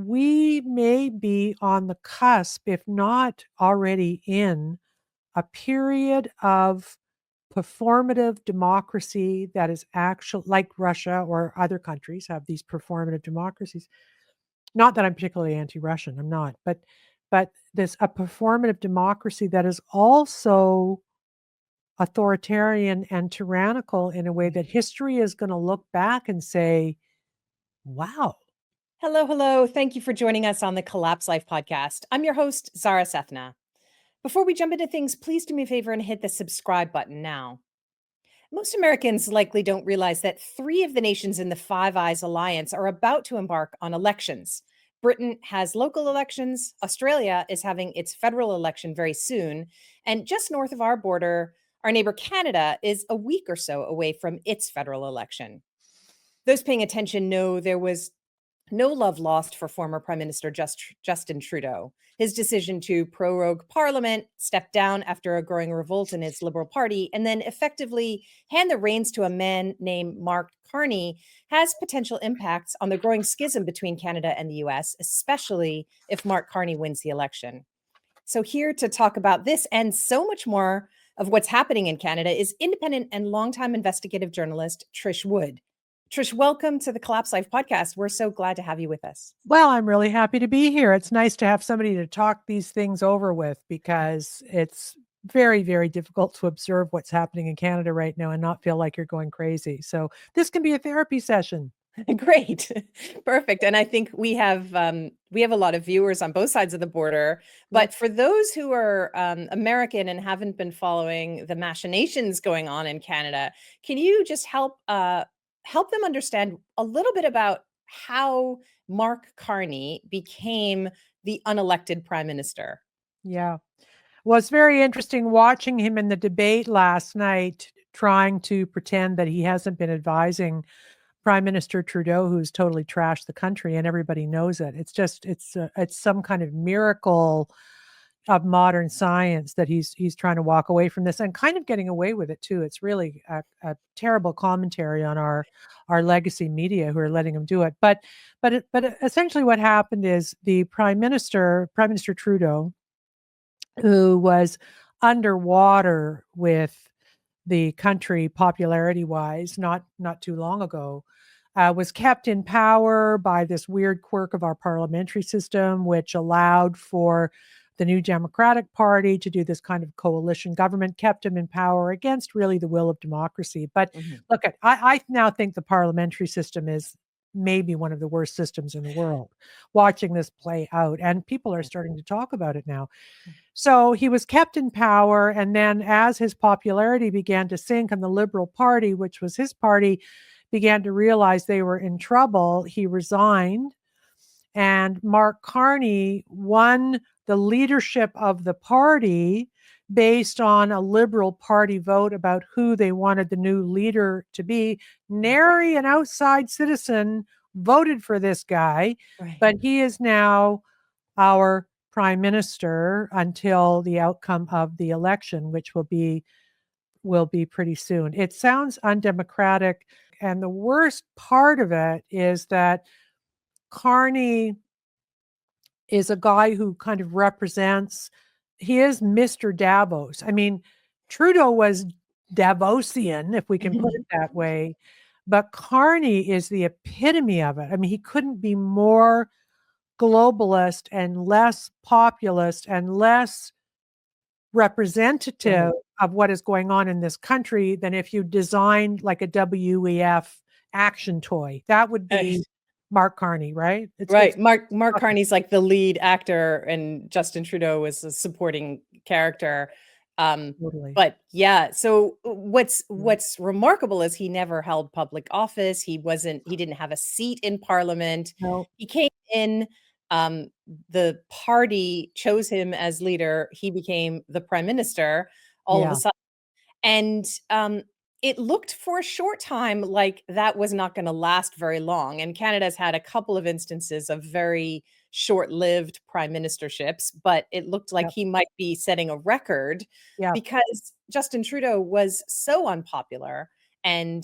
we may be on the cusp, if not already in, a period of performative democracy that is actual, like Russia or other countries have these performative democracies. Not that I'm particularly anti-Russian, I'm not, but there's a performative democracy that is also authoritarian and tyrannical in a way that history is going to look back and say, wow. Hello, hello. Thank you for joining us on the Collapse Life podcast. I'm your host, Zahra Sethna. Before we jump into things, please do me a favor and hit the subscribe button now. Most Americans likely don't realize that 3 of the nations in the Five Eyes Alliance are about to embark on elections. Britain has local elections, Australia is having its federal election very soon, and just north of our border, our neighbor Canada is a week or so away from its federal election. Those paying attention know there was no love lost for former Prime Minister Justin Trudeau. His decision to prorogue Parliament, step down after a growing revolt in his Liberal Party, and then effectively hand the reins to a man named Mark Carney has potential impacts on the growing schism between Canada and the US, especially if Mark Carney wins the election. So, here to talk about this and so much more of what's happening in Canada is independent and longtime investigative journalist Trish Wood. Trish, welcome to the Collapse Life podcast. We're so glad to have you with us. Well, I'm really happy to be here. It's nice to have somebody to talk these things over with because it's very, very difficult to observe what's happening in Canada right now and not feel like you're going crazy. So this can be a therapy session. Great. Perfect. And I think we have a lot of viewers on both sides of the border. But for those who are American and haven't been following the machinations going on in Canada, can you just help them understand a little bit about how Mark Carney became the unelected prime minister? Yeah. Well, it's very interesting watching him in the debate last night, trying to pretend that he hasn't been advising Prime Minister Trudeau, who's totally trashed the country, and everybody knows it. It's just it's some kind of miracle of modern science that he's trying to walk away from this and kind of getting away with it too. It's really a terrible commentary on our legacy media who are letting him do it. But essentially, what happened is the Prime Minister Trudeau, who was underwater with the country popularity wise not too long ago, was kept in power by this weird quirk of our parliamentary system, which allowed for the New Democratic Party to do this kind of coalition government, kept him in power against really the will of democracy. But look, I now think the parliamentary system is maybe one of the worst systems in the world, watching this play out. And people are starting to talk about it now. So he was kept in power. And then as his popularity began to sink and the Liberal Party, which was his party, began to realize they were in trouble, he resigned. And Mark Carney won the leadership of the party based on a Liberal Party vote about who they wanted the new leader to be. Nary an outside citizen voted for this guy, but he is now our prime minister until the outcome of the election, which will be pretty soon. It sounds undemocratic, and the worst part of it is that Carney is a guy who kind of represents, he is Mr. Davos. I mean, Trudeau was Davosian, if we can put it that way, but Carney is the epitome of it. I mean, he couldn't be more globalist and less populist and less representative of what is going on in this country than if you designed like a WEF action toy. That would be Mark Carney, right? Right. Mark Carney's like the lead actor and Justin Trudeau was a supporting character. Totally. But yeah, so what's remarkable is he never held public office. He didn't have a seat in parliament. No. He came in, the party chose him as leader. He became the prime minister all of a sudden. And it looked for a short time like that was not going to last very long. And Canada's had a couple of instances of very short-lived prime ministerships, but it looked like he might be setting a record because Justin Trudeau was so unpopular and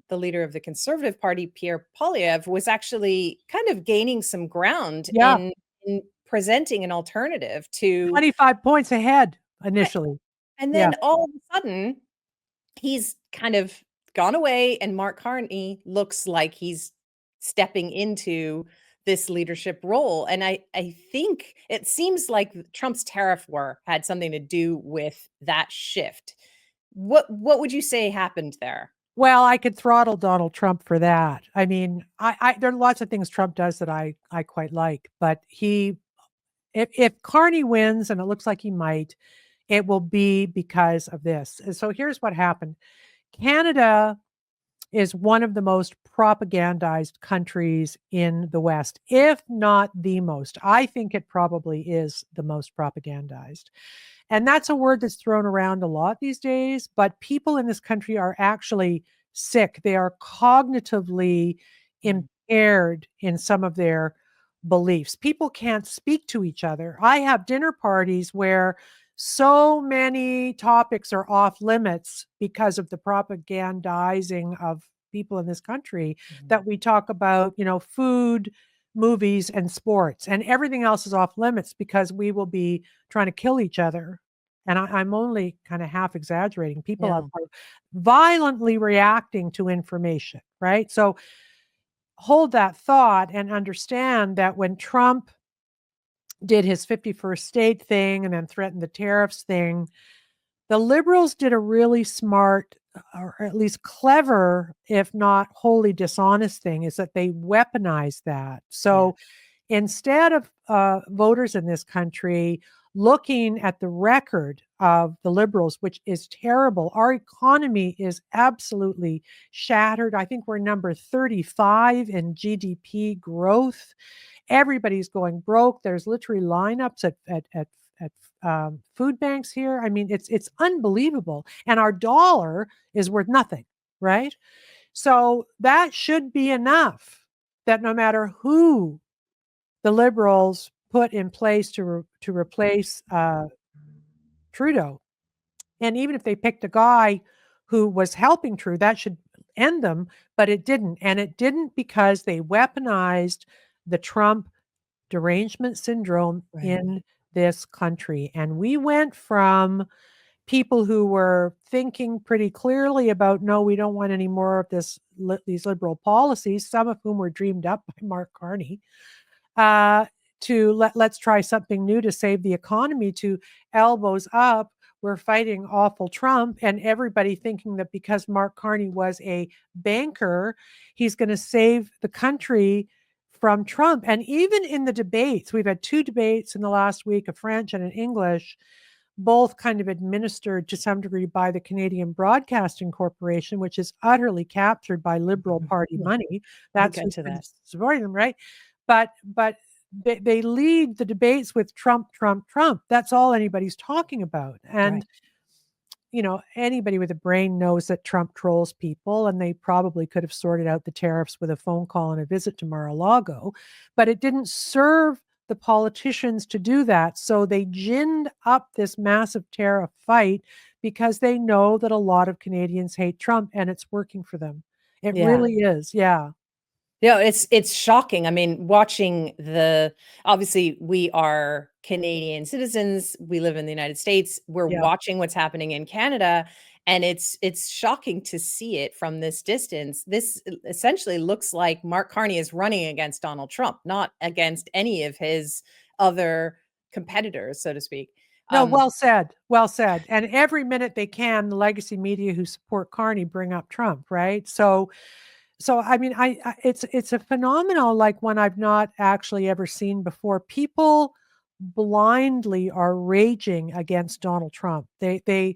the leader of the Conservative Party, Pierre Poilievre, was actually kind of gaining some ground Yeah. in presenting an alternative to 25 points ahead Right. initially. And Yeah. then all of a sudden, he's kind of gone away, and Mark Carney looks like he's stepping into this leadership role. And I think it seems like Trump's tariff war had something to do with that shift. What would you say happened there? Well, I could throttle Donald Trump for that. I mean, I there are lots of things Trump does that I quite like, but if Carney wins, and it looks like he might, it will be because of this. And so here's what happened. Canada is one of the most propagandized countries in the West, if not the most. I think it probably is the most propagandized. And that's a word that's thrown around a lot these days, but people in this country are actually sick. They are cognitively impaired in some of their beliefs. People can't speak to each other. I have dinner parties where so many topics are off limits because of the propagandizing of people in this country that we talk about, food, movies, and sports, and everything else is off limits because we will be trying to kill each other. And I'm only kind of half exaggerating. People Yeah. are violently reacting to information, right? So hold that thought and understand that when Trump did his 51st state thing and then threatened the tariffs thing, the liberals did a really smart, or at least clever, if not wholly dishonest thing, is that they weaponized that. So instead of voters in this country looking at the record of the liberals, which is terrible, our economy is absolutely shattered. I think we're number 35 in GDP growth. Everybody's going broke. There's literally lineups at food banks here. I mean, it's unbelievable. And our dollar is worth nothing, right? So that should be enough that no matter who the liberals put in place to replace Trudeau, and even if they picked a guy who was helping Trudeau, that should end them, but it didn't. And it didn't because they weaponized the Trump derangement syndrome in this country. And we went from people who were thinking pretty clearly about, no, we don't want any more of these liberal policies, some of whom were dreamed up by Mark Carney, to let's try something new to save the economy, to elbows up. We're fighting awful Trump, and everybody thinking that because Mark Carney was a banker, he's going to save the country from Trump. And even in the debates, we've had 2 debates in the last week, a French and an English, both kind of administered to some degree by the Canadian Broadcasting Corporation, which is utterly captured by Liberal Party money. That's who's been supporting them, right? But they lead the debates with Trump, Trump, Trump. That's all anybody's talking about. And anybody with a brain knows that Trump trolls people, and they probably could have sorted out the tariffs with a phone call and a visit to Mar-a-Lago, but it didn't serve the politicians to do that. So they ginned up this massive tariff fight because they know that a lot of Canadians hate Trump, and it's working for them. It really is. Yeah. Yeah, it's shocking. I mean, obviously we are Canadian citizens. We live in the United States. We're watching what's happening in Canada, and it's shocking to see it from this distance. This essentially looks like Mark Carney is running against Donald Trump, not against any of his other competitors, so to speak. No, well said. Well said. And every minute they can, the legacy media who support Carney bring up Trump, right? So I mean, it's a phenomenon like one I've not actually ever seen before. People blindly are raging against Donald Trump. They're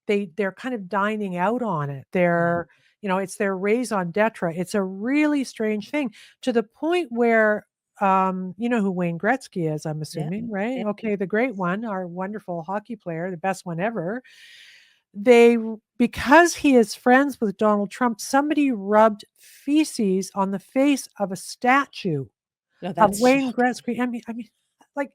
kind of dining out on it. It's their raison d'etre. It's a really strange thing, to the point where you know who Wayne Gretzky is, I'm assuming, right? Okay, the great one, our wonderful hockey player, the best one ever. Because he is friends with Donald Trump, somebody rubbed feces on the face of a statue of Wayne Gretzky. I mean, like,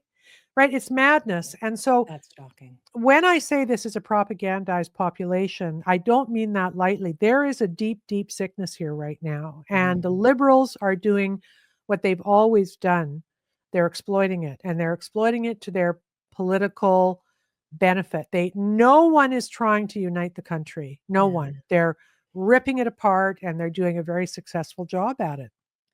right? It's madness. And so That's shocking. when I say this is a propagandized population, I don't mean that lightly. There is a deep, deep sickness here right now. And the liberals are doing what they've always done. They're exploiting it, and they're exploiting it to their political benefit. No one is trying to unite the country. No one. They're ripping it apart, and they're doing a very successful job at it.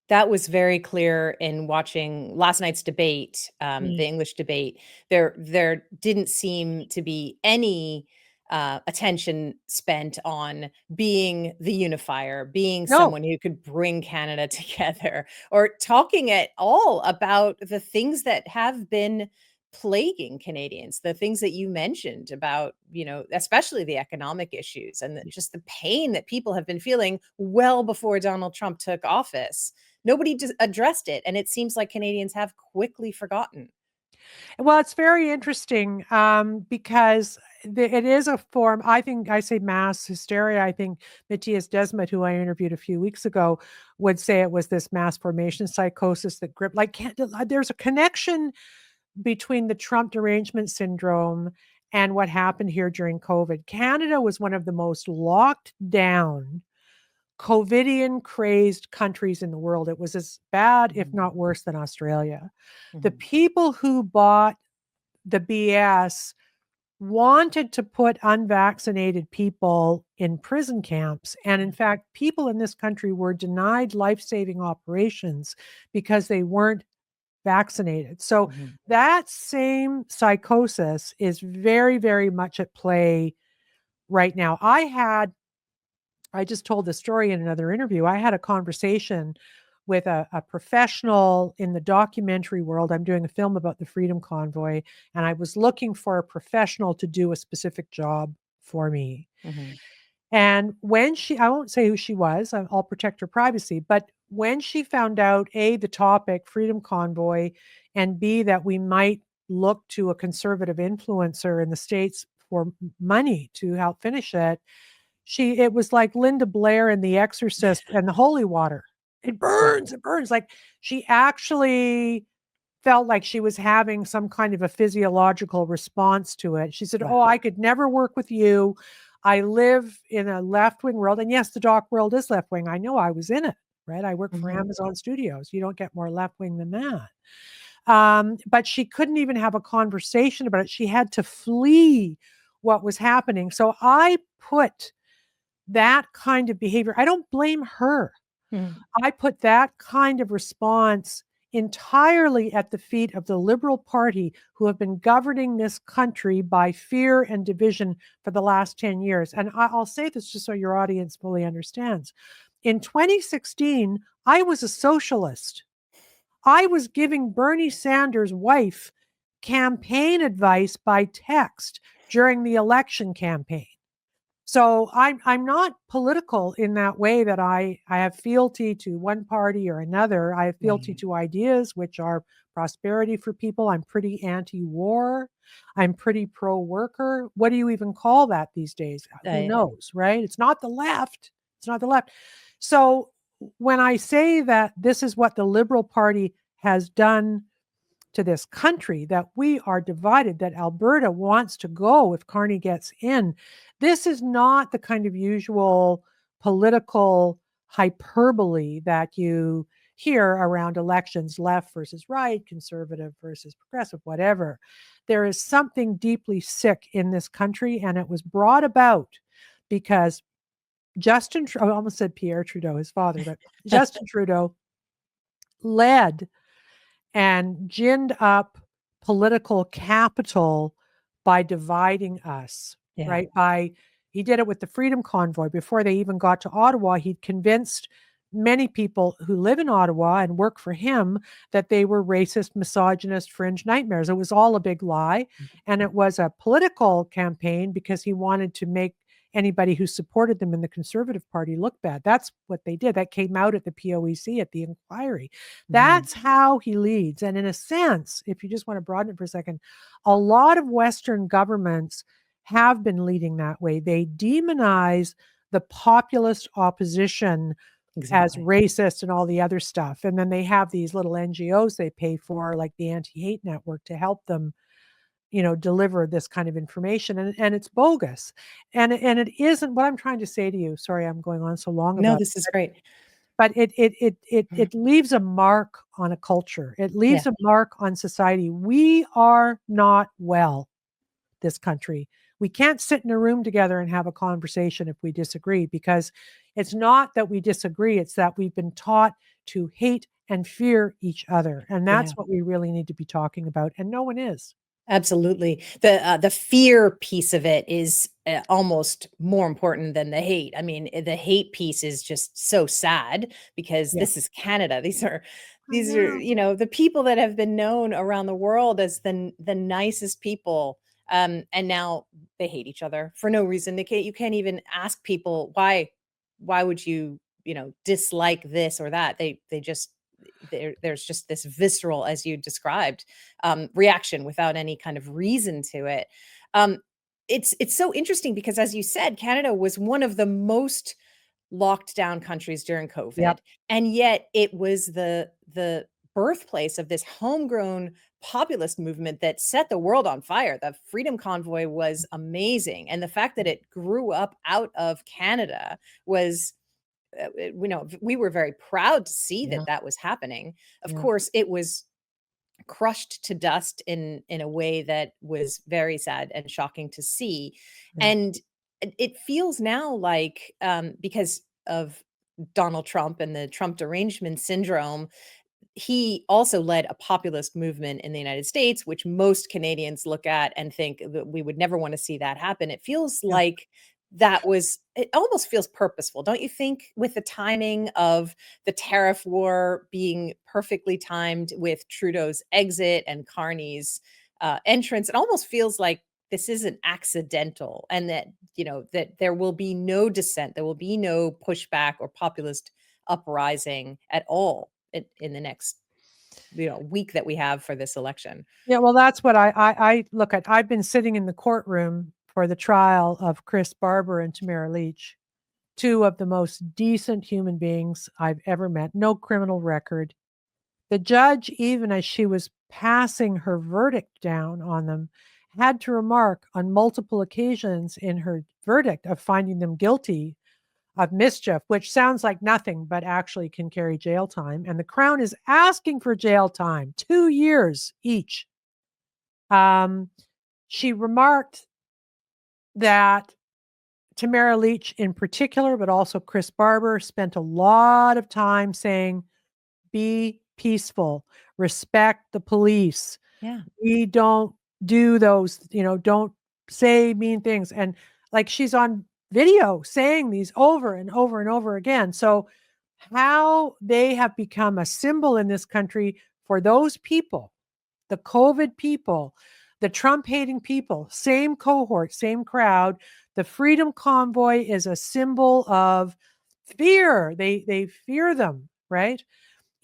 That was very clear in watching last night's debate, the English debate. There didn't seem to be any attention spent on being the unifier, being No. someone who could bring Canada together, or talking at all about the things that have been plaguing Canadians, the things that you mentioned about, especially the economic issues and just the pain that people have been feeling well before Donald Trump took office. Nobody just addressed it, and it seems like Canadians have quickly forgotten. Well, it's very interesting because it is a form. I think I say mass hysteria. I think Matthias Desmet, who I interviewed a few weeks ago, would say it was this mass formation psychosis that gripped. There's a connection between the Trump derangement syndrome and what happened here during COVID. Canada was one of the most locked down, COVIDian crazed countries in the world. It was as bad, if not worse, than Australia. The people who bought the BS wanted to put unvaccinated people in prison camps. And in fact, people in this country were denied life-saving operations because they weren't vaccinated. So that same psychosis is very, very much at play right now. I just told the story in another interview. I had a conversation with a professional in the documentary world. I'm doing a film about the Freedom Convoy, and I was looking for a professional to do a specific job for me. And when I won't say who she was, I'll protect her privacy, but when she found out, A, the topic, Freedom Convoy, and B, that we might look to a conservative influencer in the States for money to help finish it, it was like Linda Blair in The Exorcist and the holy water. It burns. Like she actually felt like she was having some kind of a physiological response to it. She said, "Oh, I could never work with you. I live in a left-wing world." And yes, the doc world is left-wing. I know, I was in it, right? I work for Amazon Studios. You don't get more left-wing than that. But she couldn't even have a conversation about it. She had to flee what was happening. So I put that kind of behavior, I don't blame her. I put that kind of response entirely at the feet of the Liberal Party, who have been governing this country by fear and division for the last 10 years. And I'll say this just so your audience fully understands. In 2016, I was a socialist. I was giving Bernie Sanders' wife campaign advice by text during the election campaign. So I'm not political in that way, that I have fealty to one party or another. I have fealty to ideas which are prosperity for people. I'm pretty anti-war. I'm pretty pro-worker. What do you even call that these days? Who knows, right? It's not the left. It's not the left. So when I say that this is what the Liberal Party has done to this country, that we are divided, that Alberta wants to go if Carney gets in, this is not the kind of usual political hyperbole that you hear around elections, left versus right, conservative versus progressive, whatever. There is something deeply sick in this country, and it was brought about because I almost said Pierre Trudeau, his father, but Justin Trudeau led and ginned up political capital by dividing us, right? He did it with the Freedom Convoy. Before they even got to Ottawa, he'd convinced many people who live in Ottawa and work for him that they were racist, misogynist, fringe nightmares. It was all a big lie. And it was a political campaign because he wanted to make anybody who supported them in the Conservative Party look bad. That's what they did. That came out at the POEC, at the inquiry. That's how he leads. And in a sense, if you just want to broaden it for a second, a lot of Western governments have been leading that way. They demonize the populist opposition as Exactly. racist and all the other stuff. And then they have these little NGOs they pay for, like the Anti-Hate Network, to help them, deliver this kind of information. And it's bogus. And it isn't what I'm trying to say to you. Sorry, I'm going on so long No, about this is it. great. But it leaves a mark on a culture. It leaves Yeah. a mark on society. We are not well, this country. We can't sit in a room together and have a conversation if we disagree, because it's not that we disagree, it's that we've been taught to hate and fear each other. And Yeah. that's what we really need to be talking about. And no one is. Absolutely. The fear piece of it is almost more important than the hate. I mean, the hate piece is just so sad because Yeah. this is Canada. These are I know. the people that have been known around the world as the nicest people. And now they hate each other for no reason. You can't even ask people why would you, dislike this or that. They just there's just this visceral, as you described, reaction without any kind of reason to it. Um, it's so interesting because, as you said, Canada was one of the most locked down countries during COVID, Yep. and yet it was the birthplace of this homegrown populist movement that set the world on fire. The Freedom Convoy was amazing, and the fact that it grew up out of Canada was we were very proud to see Yeah. that was happening. Of Yeah. course, it was crushed to dust in a way that was very sad and shocking to see. Yeah. And it feels now like, because of Donald Trump and the Trump derangement syndrome, he also led a populist movement in the United States, which most Canadians look at and think that we would never want to see that happen. It feels Yeah. like it almost feels purposeful, don't you think, with the timing of the tariff war being perfectly timed with Trudeau's exit and Carney's entrance? It almost feels like this isn't accidental, and that there will be no dissent, there will be no pushback or populist uprising at all in the next week that we have for this election. Yeah, well, that's what I look at. I've been sitting in the courtroom for the trial of Chris Barber and Tamara Leach, two of the most decent human beings I've ever met, no criminal record. The judge, even as she was passing her verdict down on them, had to remark on multiple occasions in her verdict of finding them guilty of mischief, which sounds like nothing, but actually can carry jail time. And the Crown is asking for jail time, 2 years each. She remarked that Tamara Leach in particular, but also Chris Barber, spent a lot of time saying, be peaceful, respect the police. Yeah. We don't do those, don't say mean things. And like she's on video saying these over and over and over again. So, how they have become a symbol in this country for those people, the COVID people, the Trump hating people, same cohort, same crowd. The Freedom Convoy is a symbol of fear. They fear them, right?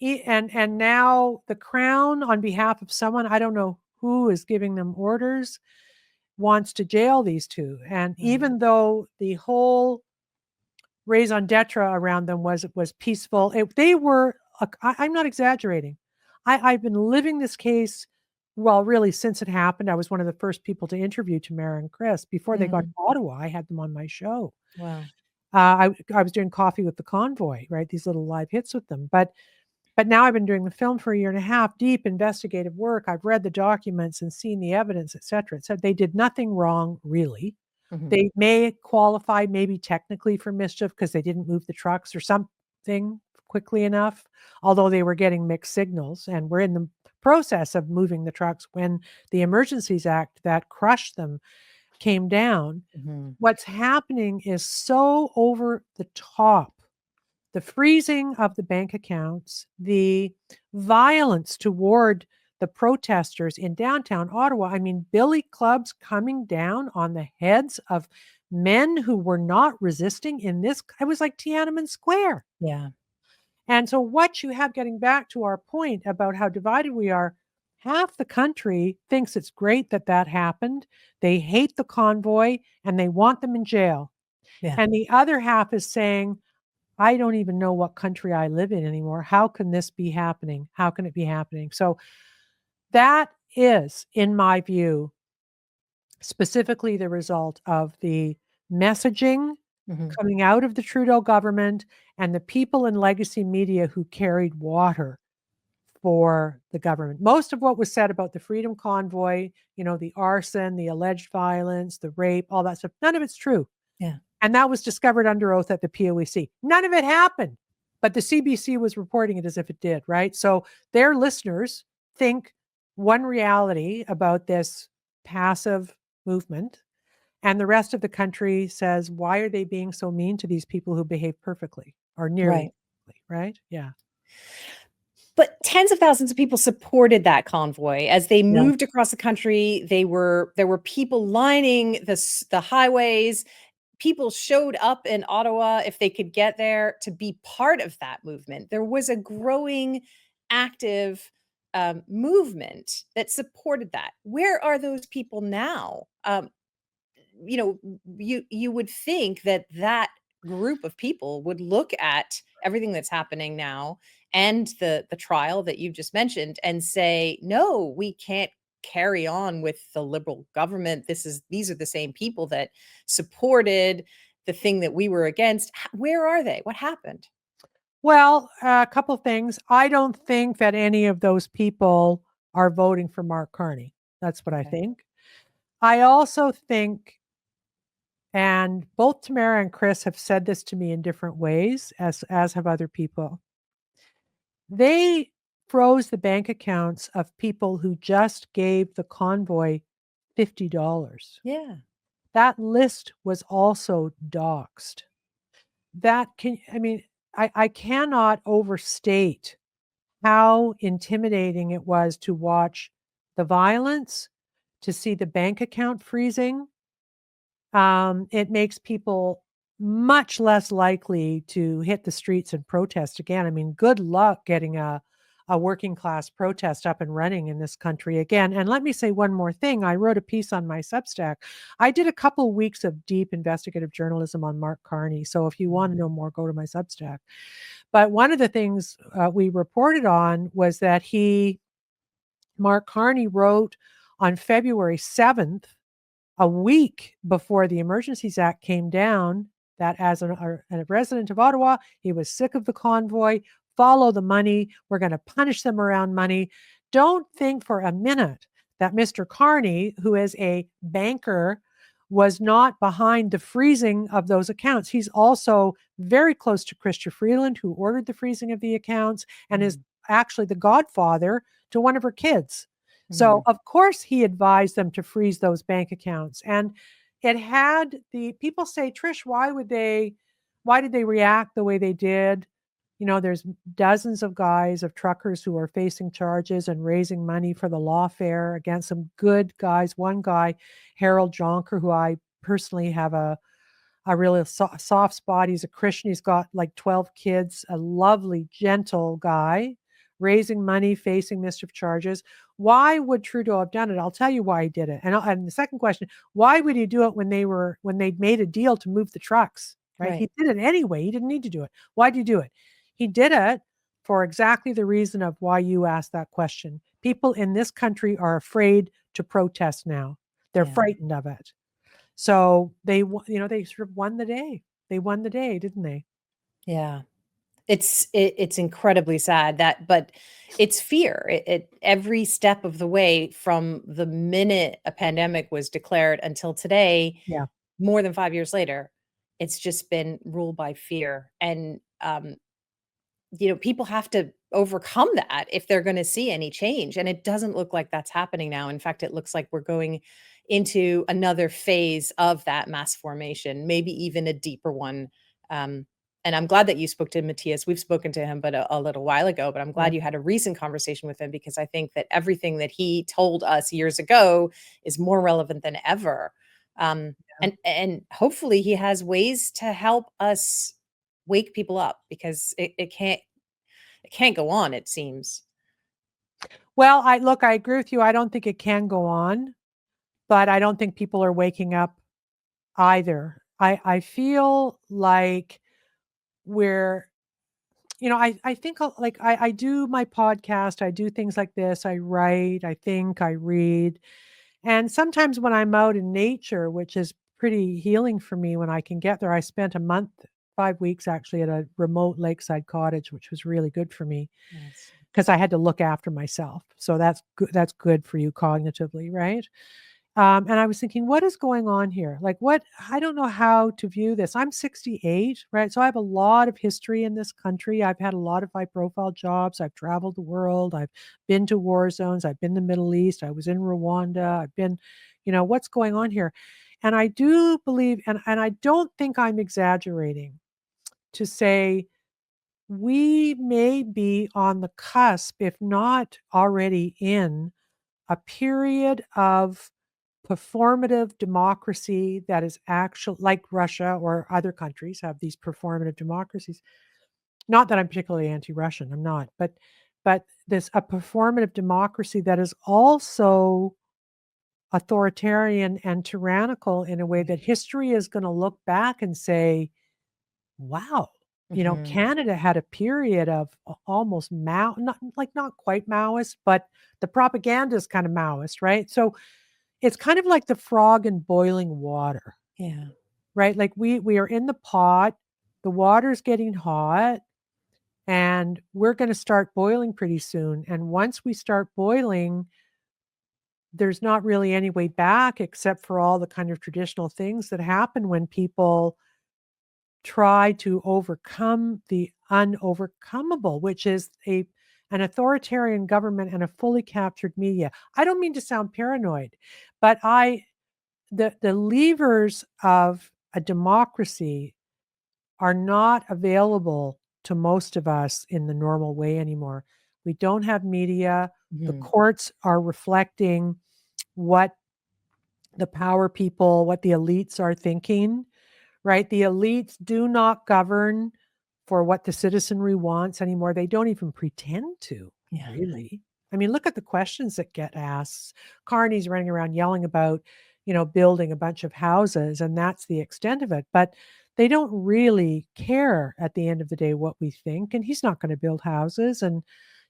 And now the Crown, on behalf of someone, I don't know who is giving them orders, wants to jail these two. And even though the whole raison d'etre around them was peaceful, they were. I'm not exaggerating. I've been living this case, well, really since it happened. I was one of the first people to interview Tamara and Chris before they got to Ottawa. I had them on my show. Wow. I was doing Coffee with the Convoy, right? These little live hits with them, but now I've been doing the film for a year and a half, deep investigative work. I've read the documents and seen the evidence, et cetera. It said they did nothing wrong, really. They may qualify maybe technically for mischief because they didn't move the trucks or something quickly enough, although they were getting mixed signals. And we're in the process of moving the trucks when the Emergencies Act that crushed them came down. What's happening is so over the top. The freezing of the bank accounts, the violence toward the protesters in downtown Ottawa. I mean, billy clubs coming down on the heads of men who were not resisting in this. It was like Tiananmen Square. Yeah. And so, what you have, getting back to our point about how divided we are, half the country thinks it's great that that happened. They hate the convoy and they want them in jail. Yeah. And the other half is saying, I don't even know what country I live in anymore. How can this be happening? How can it be happening? So that is, in my view, specifically the result of the messaging Mhm. coming out of the Trudeau government and the people in legacy media who carried water for the government. Most of what was said about the Freedom Convoy, the arson, the alleged violence, the rape, all that stuff, none of it's true. Yeah. And that was discovered under oath at the POEC. None of it happened, but the CBC was reporting it as if it did, right? So their listeners think one reality about this passive movement, and the rest of the country says, why are they being so mean to these people who behave perfectly or nearly Right. perfectly, right? Yeah. But tens of thousands of people supported that convoy as they Yeah. moved across the country. There were people lining the highways. People showed up in Ottawa if they could get there to be part of that movement. There was a growing, active movement that supported that. Where are those people now? You would think that that group of people would look at everything that's happening now and the trial that you just mentioned and say, no, we can't carry on with the Liberal government. These are the same people that supported the thing that we were against. Where are they? What happened? Well, a couple things. I don't think that any of those people are voting for Mark Carney. That's what I Okay. think. I also think, and both Tamara and Chris have said this to me in different ways, as have other people. They froze the bank accounts of people who just gave the convoy $50. Yeah. That list was also doxed. I cannot overstate how intimidating it was to watch the violence, to see the bank account freezing. It makes people much less likely to hit the streets and protest again. I mean, good luck getting a working class protest up and running in this country again. And let me say one more thing. I wrote a piece on my Substack. I did a couple weeks of deep investigative journalism on Mark Carney. So if you want to know more, go to my Substack. But one of the things we reported on was that Mark Carney, wrote on February 7th, a week before the Emergencies Act came down, that as a resident of Ottawa, he was sick of the convoy. Follow the money. We're going to punish them around money. Don't think for a minute that Mr. Carney, who is a banker, was not behind the freezing of those accounts. He's also very close to Chrystia Freeland, who ordered the freezing of the accounts and is actually the godfather to one of her kids. So, of course, he advised them to freeze those bank accounts. And it had the people say, Trish, why did they react the way they did? There's dozens of truckers who are facing charges and raising money for the lawfare against some good guys. One guy, Harold Jonker, who I personally have a really soft spot. He's a Christian. He's got like 12 kids, a lovely, gentle guy, raising money, facing mischief charges. Why would Trudeau have done it? I'll tell you why he did it. And the second question, why would he do it when they'd made a deal to move the trucks, right? He did it anyway. He didn't need to do it. Why did he do it? He did it for exactly the reason of why you asked that question. People in this country are afraid to protest now. They're frightened of it. So they sort of won the day. They won the day, didn't they? Yeah. It's incredibly sad but it's fear. Every step of the way from the minute a pandemic was declared until today, Yeah. more than 5 years later, it's just been ruled by fear. And people have to overcome that if they're going to see any change. And it doesn't look like that's happening now. In fact, it looks like we're going into another phase of that mass formation, maybe even a deeper one. And I'm glad that you spoke to Matthias. We've spoken to him, but a little while ago. But I'm glad you had a recent conversation with him, because I think that everything that he told us years ago is more relevant than ever. And hopefully he has ways to help us wake people up, because it can't go on, it seems. Well, I agree with you. I don't think it can go on, but I don't think people are waking up either. I feel like where, I think like I do my podcast, I do things like this, I write, I think, I read. And sometimes when I'm out in nature, which is pretty healing for me when I can get there, I spent a month, 5 weeks actually at a remote lakeside cottage, which was really good for me Nice. because I had to look after myself. So that's good. That's good for you cognitively, right? And I was thinking, what is going on here? Like, what? I don't know how to view this. I'm 68, right? So I have a lot of history in this country. I've had a lot of high profile jobs. I've traveled the world. I've been to war zones. I've been to the Middle East. I was in Rwanda. I've been, what's going on here? And I do believe, and I don't think I'm exaggerating to say we may be on the cusp, if not already in a period of performative democracy that is actual, like Russia or other countries have these performative democracies. Not that I'm particularly anti-Russian, I'm not, but this a performative democracy that is also authoritarian and tyrannical in a way that history is going to look back and say, wow, Mhm. Canada had a period of almost not quite Maoist, but the propaganda is kind of Maoist, right? So it's kind of like the frog in boiling water, Yeah. right? Like we are in the pot, the water's getting hot, and we're going to start boiling pretty soon. And once we start boiling, there's not really any way back except for all the kind of traditional things that happen when people try to overcome the unovercomable, which is an authoritarian government and a fully captured media. I don't mean to sound paranoid, but the levers of a democracy are not available to most of us in the normal way anymore. We don't have media. The Mhm. courts are reflecting what the power people, what the elites are thinking, right? The elites do not govern for what the citizenry wants anymore. They don't even pretend to, Yeah. really. I mean, look at the questions that get asked. Carney's running around yelling about, building a bunch of houses, and that's the extent of it. But they don't really care at the end of the day what we think. And he's not going to build houses. And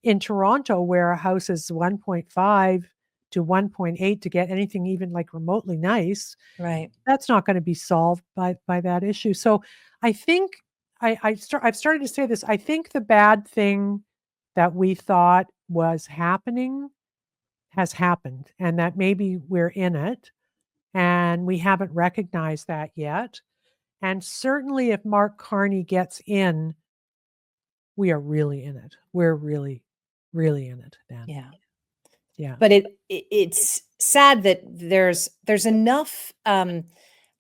in Toronto, where a house is 1.5 to 1.8 to get anything even like remotely nice, Right. that's not gonna be solved by that issue. So I think I've started to say this, I think the bad thing that we thought was happening has happened, and that maybe we're in it, and we haven't recognized that yet. And certainly if Mark Carney gets in, we are really in it. We're really, really in it then. Yeah. Yeah. But it's sad that there's enough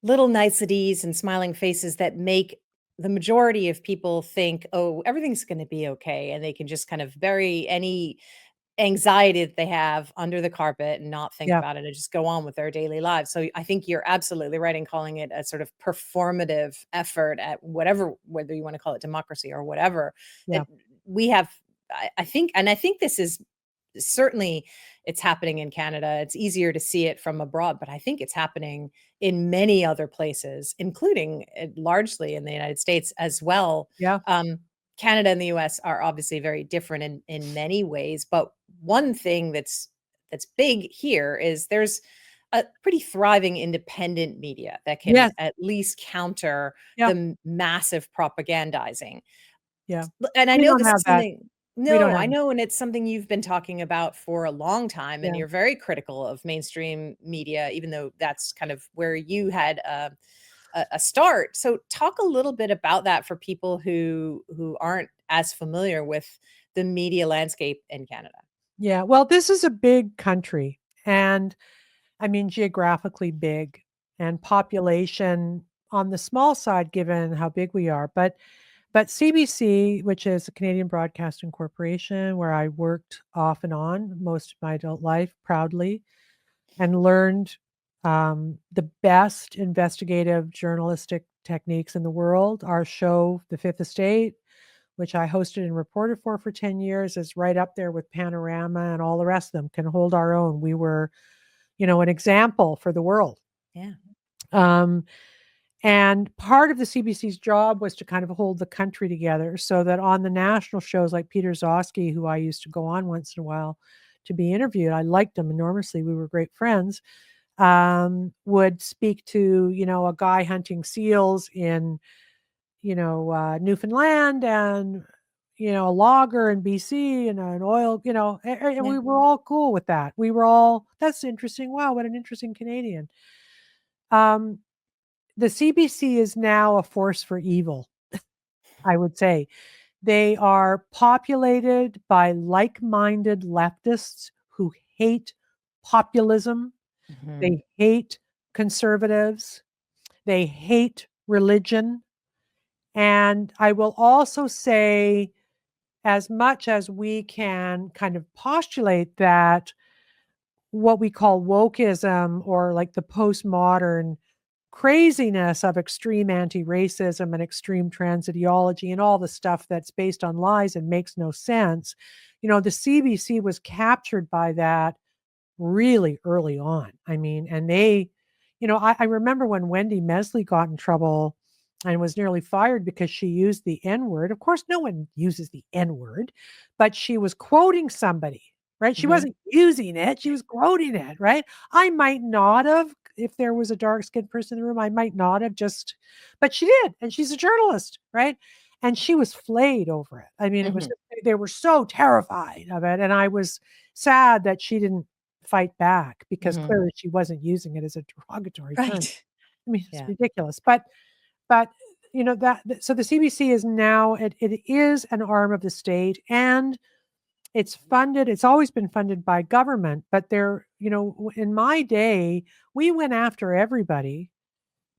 little niceties and smiling faces that make the majority of people think, oh, everything's going to be okay, and they can just kind of bury any anxiety that they have under the carpet and not think Yeah. about it and just go on with their daily lives. So I think you're absolutely right in calling it a sort of performative effort at whatever, whether you want to call it democracy or whatever. Yeah. It, we have, I think, and I think this is certainly it's happening in Canada. It's easier to see it from abroad, but I think it's happening in many other places, including largely in the United States as well. Yeah. Um, Canada and the US are obviously very different in many ways, but one thing that's big here is there's a pretty thriving independent media that can Yes. at least counter Yeah. the massive propagandizing. Yeah. And I We know don't this have is that. something We don't no, have I it. know, and it's something you've been talking about for a long time, and Yeah. you're very critical of mainstream media, even though that's kind of where you had a start. So talk a little bit about that for people who aren't as familiar with the media landscape in Canada. Yeah. Well, this is a big country, and I mean, geographically big, and population on the small side given how big we are. But CBC, which is a Canadian Broadcasting Corporation, where I worked off and on most of my adult life proudly and learned the best investigative journalistic techniques in the world. Our show, The Fifth Estate, which I hosted and reported for 10 years, is right up there with Panorama and all the rest of them, can hold our own. We were, an example for the world. Yeah. Um, And part of the CBC's job was to kind of hold the country together so that on the national shows like Peter Zosky, who I used to go on once in a while to be interviewed, I liked him enormously. We were great friends. Would speak to, a guy hunting seals in, Newfoundland and, a logger in BC and an oil, and Yeah. we were all cool with that. We were all, that's interesting. Wow, what an interesting Canadian. Um, the CBC is now a force for evil, I would say. They are populated by like-minded leftists who hate populism. Mhm. They hate conservatives. They hate religion. And I will also say, as much as we can kind of postulate that what we call wokeism or like the postmodern craziness of extreme anti-racism and extreme trans ideology and all the stuff that's based on lies and makes no sense, the CBC was captured by that really early on. I mean, and they, I remember when Wendy Mesley got in trouble and was nearly fired because she used the N word. Of course, no one uses the N word, but she was quoting somebody, right? She Mhm. wasn't using it, she was quoting it, right? I might not have, if there was a dark skinned person in the room, I might not have just, but she did. And she's a journalist, right? And she was flayed over it. I mean, it was, Mhm. they were so terrified of it. And I was sad that she didn't fight back because Mhm. clearly she wasn't using it as a derogatory term. Right. I mean, it's Yeah. ridiculous. But so the CBC is now it is an arm of the state and it's funded. It's always been funded by government, but in my day, we went after everybody.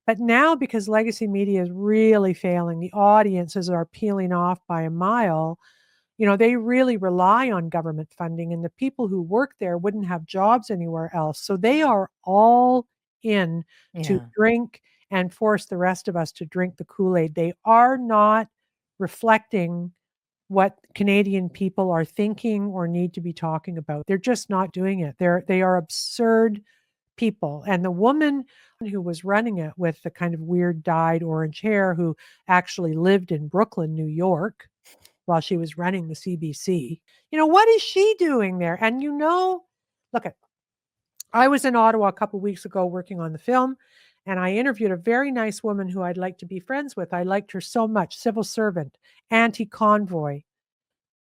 But now, because legacy media is really failing, the audiences are peeling off by a mile. They really rely on government funding, and the people who work there wouldn't have jobs anywhere else. So they are all in to Yeah. drink and force the rest of us to drink the Kool-Aid. They are not reflecting what Canadian people are thinking or need to be talking about. They're just not doing it. They are absurd people. And the woman who was running it with the kind of weird dyed orange hair, who actually lived in Brooklyn, New York, while she was running the CBC. What is she doing there? And look, I was in Ottawa a couple weeks ago working on the film, and I interviewed a very nice woman who I'd like to be friends with. I liked her so much, civil servant, anti-convoy.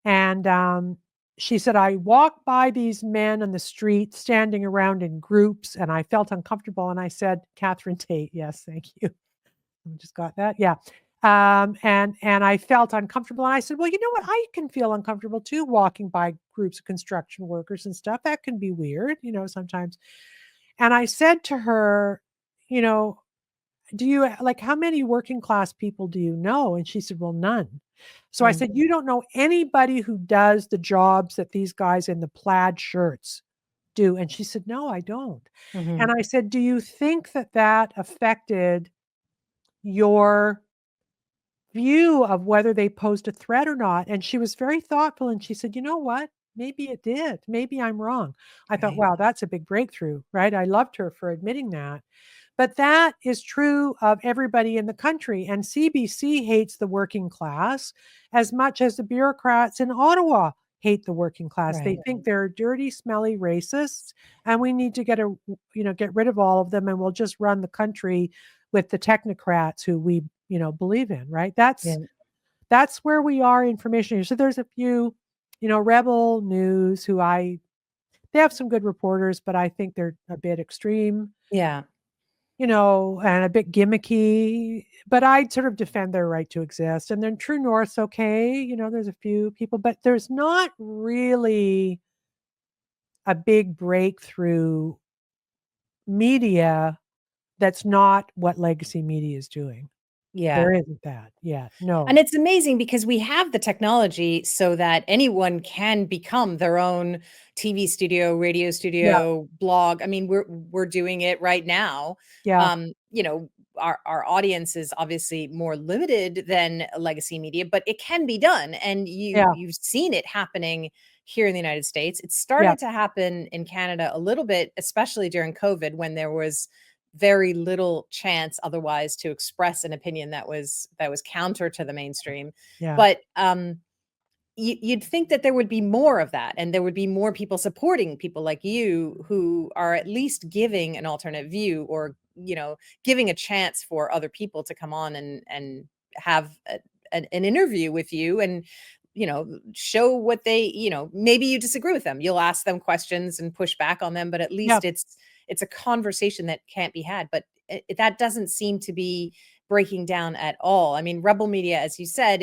And she said, I walked by these men on the street standing around in groups, and I felt uncomfortable. And I said, Catherine Tate, yes, thank you. I just got that. Yeah. And I felt uncomfortable. And I said, well, you know what? I can feel uncomfortable too, walking by groups of construction workers and stuff. That can be weird, sometimes. And I said to her, you know, do you like how many working class people do you know? And she said, well, none. So I Mm. said, you don't know anybody who does the jobs that these guys in the plaid shirts do? And she said, no, I don't. And Mhm. I said, do you think that that affected your view of whether they posed a threat or not? And she was very thoughtful and she said, you know what? Maybe it did. Maybe I'm wrong. I thought, Right. wow, that's a big breakthrough, right? I loved her for admitting that. But that is true of everybody in the country. And CBC hates the working class as much as the bureaucrats in Ottawa hate the working class. They Right. think they're dirty, smelly racists, and we need to get rid of all of them, and we'll just run the country with the technocrats who we, believe in, right? Yeah. That's where we are information. So there's a few, Rebel News they have some good reporters, but I think they're a bit extreme, Yeah. and a bit gimmicky, but I'd sort of defend their right to exist. And then True North's okay, there's a few people, but there's not really a big breakthrough media that's not what legacy media is doing. Yeah. There isn't that yet. And No. it's amazing because we have the technology so that anyone can become their own TV studio, radio Yeah. studio, blog. I mean, we're doing it right now. Yeah. You know, our audience is obviously more limited than legacy media, but it can be done. And Yeah. you've seen it happening here in the United States. It Yeah. started to happen in Canada a little bit, especially during COVID when there was very little chance otherwise to express an opinion that was counter to the mainstream. Yeah. But you'd think that there would be more of that, and there would be more people supporting people like you who are at least giving an alternate view, or giving a chance for other people to come on and have an interview with you, and show what they, maybe you disagree with them, you'll ask them questions and push back on them, but at least it's a conversation that can't be had. But that doesn't seem to be breaking down at all. I mean, Rebel Media, as you said,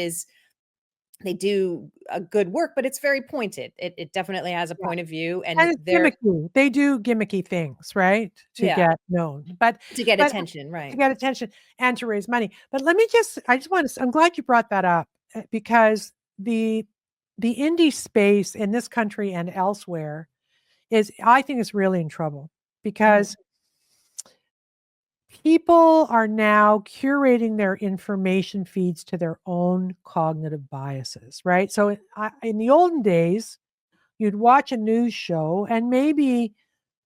they do a good work, but it's very pointed. It definitely has a point of view, and And it's gimmicky. They do gimmicky things, right? To get known, but to get attention, right? To get attention and to raise money. But let me I'm glad you brought that up, because the indie space in this country and elsewhere I think is really in trouble, because people are now curating their information feeds to their own cognitive biases, right? So in the olden days, you'd watch a news show and maybe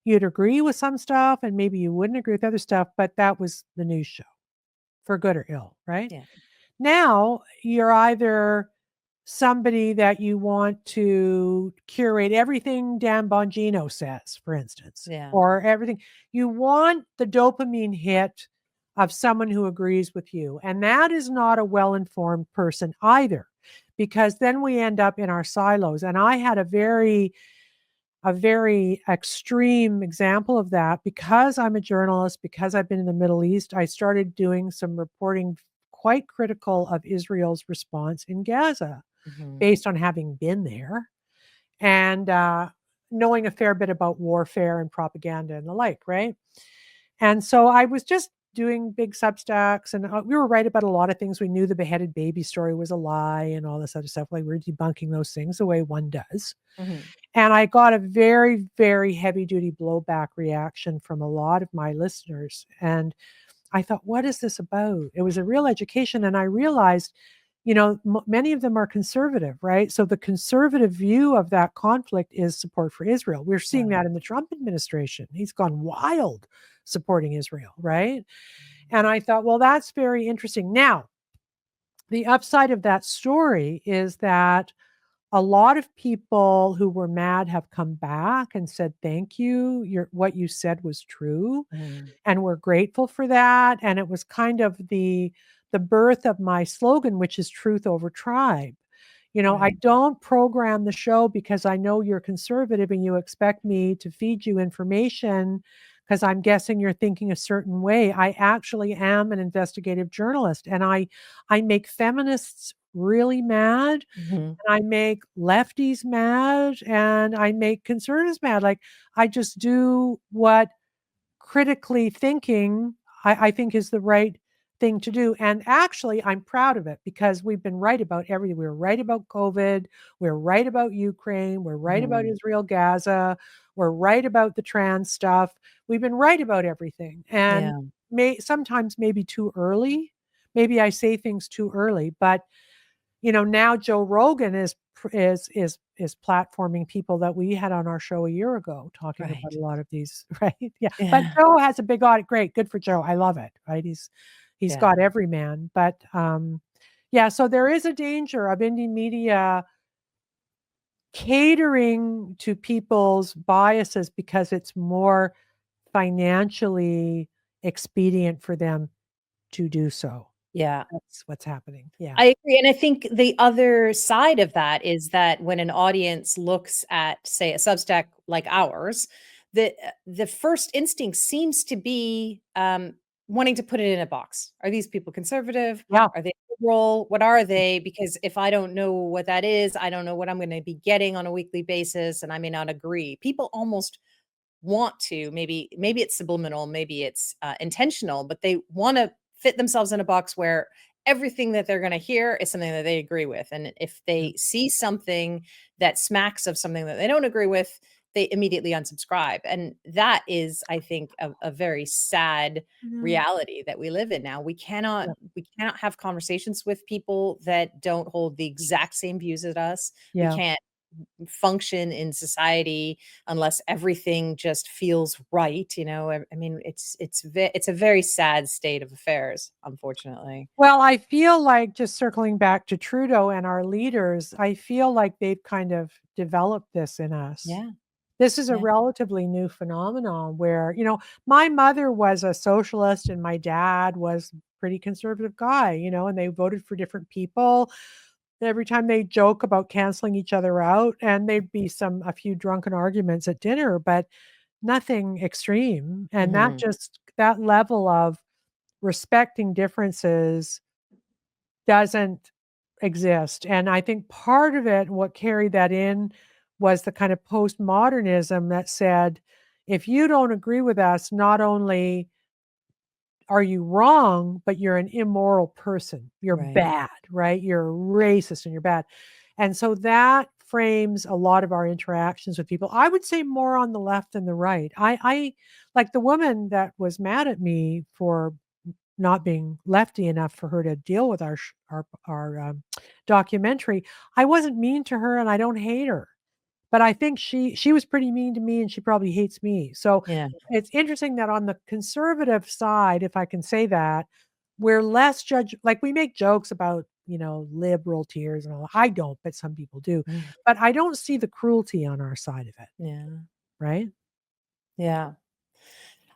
you'd agree with some stuff and maybe you wouldn't agree with other stuff, but that was the news show, for good or ill, right? Yeah. Now you're either somebody that you want to curate everything Dan Bongino says, for instance, or everything. You want the dopamine hit of someone who agrees with you. And that is not a well-informed person either, because then we end up in our silos. And I had a very extreme example of that. Because I'm a journalist, because I've been in the Middle East, I started doing some reporting quite critical of Israel's response in Gaza, based on having been there and knowing a fair bit about warfare and propaganda and the like, right? And so I was just doing big Substacks, and we were right about a lot of things. We knew the beheaded baby story was a lie and all this other stuff. Like, we're debunking those things the way one does. And I got a very, very heavy duty blowback reaction from a lot of my listeners. And I thought, what is this about? It was a real education. And I realized, many of them are conservative, right? So the conservative view of that conflict is support for Israel. We're seeing that in the Trump administration. He's gone wild supporting Israel, right? And I thought, well, that's very interesting. Now, the upside of that story is that a lot of people who were mad have come back and said, thank you. What you said was true. And we're grateful for that. And it was kind of the birth of my slogan, which is truth over tribe. I don't program the show because I know you're conservative and you expect me to feed you information because I'm guessing you're thinking a certain way. I actually am an investigative journalist, and I make feminists really mad, and I make lefties mad, and I make conservatives mad. Like, I just do what critically thinking I think is the right thing to do. And actually, I'm proud of it, because we've been right about everything. We were right about COVID. We're right about Ukraine. We're right about Israel, Gaza. We're right about the trans stuff. We've been right about everything. And sometimes maybe too early. Maybe I say things too early, but now Joe Rogan is platforming people that we had on our show a year ago, talking about a lot of these, right? Yeah. But Joe has a big audit. Great. Good for Joe. I love it. Right. He's got every man. But so there is a danger of indie media catering to people's biases because it's more financially expedient for them to do so. Yeah. That's what's happening. Yeah. I agree. And I think the other side of that is that when an audience looks at, say, a Substack like ours, the first instinct seems to be wanting to put it in a box. Are these people conservative? Yeah. Are they liberal? What are they? Because if I don't know what that is, I don't know what I'm going to be getting on a weekly basis, and I may not agree. People almost want to, maybe it's subliminal, maybe it's intentional, but they want to fit themselves in a box where everything that they're going to hear is something that they agree with. And if they see something that smacks of something that they don't agree with, they immediately unsubscribe. And that is, I think, a very sad reality that we live in now. We cannot have conversations with people that don't hold the exact same views as us. We can't function in society unless everything just feels right. I mean, it's a very sad state of affairs, unfortunately. Well, I feel like, just circling back to Trudeau and our leaders, I feel like they've kind of developed this in us. Yeah. This is a Yeah. relatively new phenomenon where, my mother was a socialist and my dad was a pretty conservative guy, and they voted for different people. Every time they joke about canceling each other out, and there'd be a few drunken arguments at dinner, but nothing extreme. And Mhm. that level of respecting differences doesn't exist. And I think part of it, what carried that in, was the kind of postmodernism that said, if you don't agree with us, not only are you wrong, but you're an immoral person. You're Right. bad, right? You're a racist and you're bad. And so that frames a lot of our interactions with people. I would say more on the left than the right. I like the woman that was mad at me for not being lefty enough for her to deal with our documentary. I wasn't mean to her, and I don't hate her, but I think she was pretty mean to me, and she probably hates me. So Yeah. it's interesting that on the conservative side, if I can say that, we're less like we make jokes about, liberal tears and all. I don't, but some people do. Mm. But I don't see the cruelty on our side of it, Yeah. right? Yeah.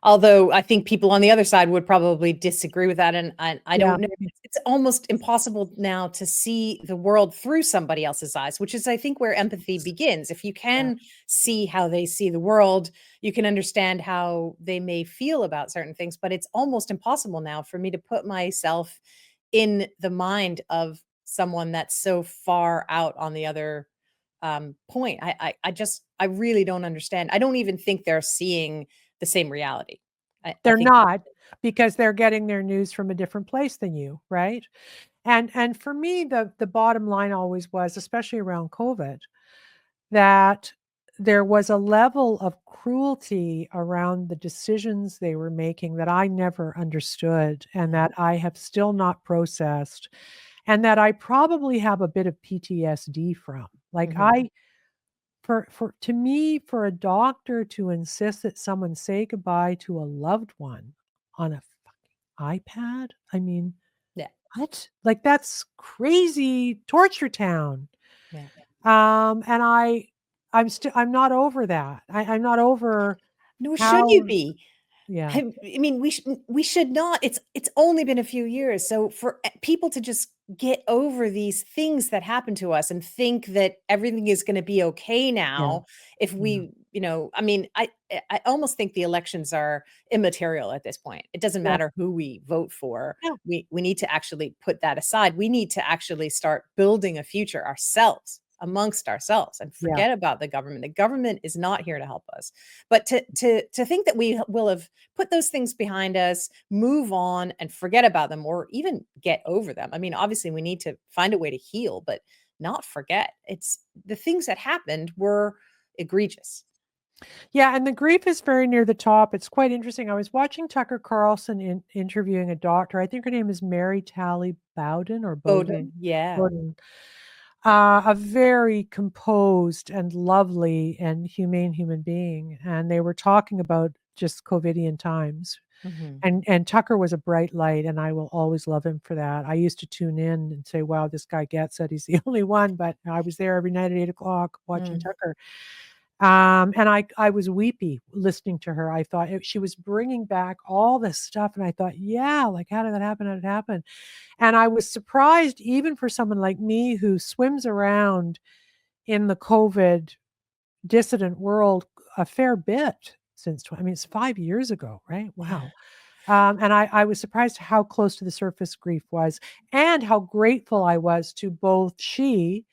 Although I think people on the other side would probably disagree with that, and I Yeah, don't know. maybe. It's almost impossible now to see the world through somebody else's eyes, which is, I think, where empathy begins. If you Yeah. can see how they see the world, you can understand how they may feel about certain things, but it's almost impossible now for me to put myself in the mind of someone that's so far out on the other, point. I really don't understand. I don't even think they're seeing the same reality. I They're think not, because they're getting their news from a different place than you, right? And for me, the bottom line always was, especially around COVID, that there was a level of cruelty around the decisions they were making that I never understood, and yeah. that I have still not processed, and that I probably have a bit of PTSD from. Like, Mhm. I for to me, for a doctor to insist that someone say goodbye to a loved one on a fucking iPad, I mean, Yeah, what? Like, that's crazy torture town. yeah. And I'm not over that. I'm not over Nor should you how. be. Yeah, I mean, we should not. It's only been a few years, so for people to just get over these things that happen to us and think that everything is going to be okay yeah, now, if yeah, I mean, I almost think the elections are immaterial at this point. It doesn't yeah, matter who we vote for. yeah, We need to actually put that aside. We need to actually start building a future ourselves, amongst ourselves, and yeah. forget about the government. The government is not here to help us. But to think that we will have put those things behind us, move on and forget about them, or even get over them. I mean, obviously we need to find a way to heal, but not forget. It's the things that happened were egregious. Yeah, and the grief is very near the top. It's quite interesting. I was watching Tucker Carlson interviewing a doctor. I think her name is Mary Talley Bowden or Bowden, Bowden. yeah. Bowden. A very composed and lovely and humane human being. And they were talking about just COVIDian times. Mhm. And Tucker was a bright light, and I will always love him for that. I used to tune in and say, wow, this guy gets it. He's the only one, but I was there every night at 8 o'clock watching Mm. Tucker. And I was weepy listening to her. I thought she was bringing back all this stuff, and I thought, yeah, like, how did that happen? How did it happen? And I was surprised, even for someone like me who swims around in the COVID dissident world a fair bit since, I mean, it's 5 years ago, right? Yeah. Wow. And I was surprised how close to the surface grief was, and how grateful I was to both she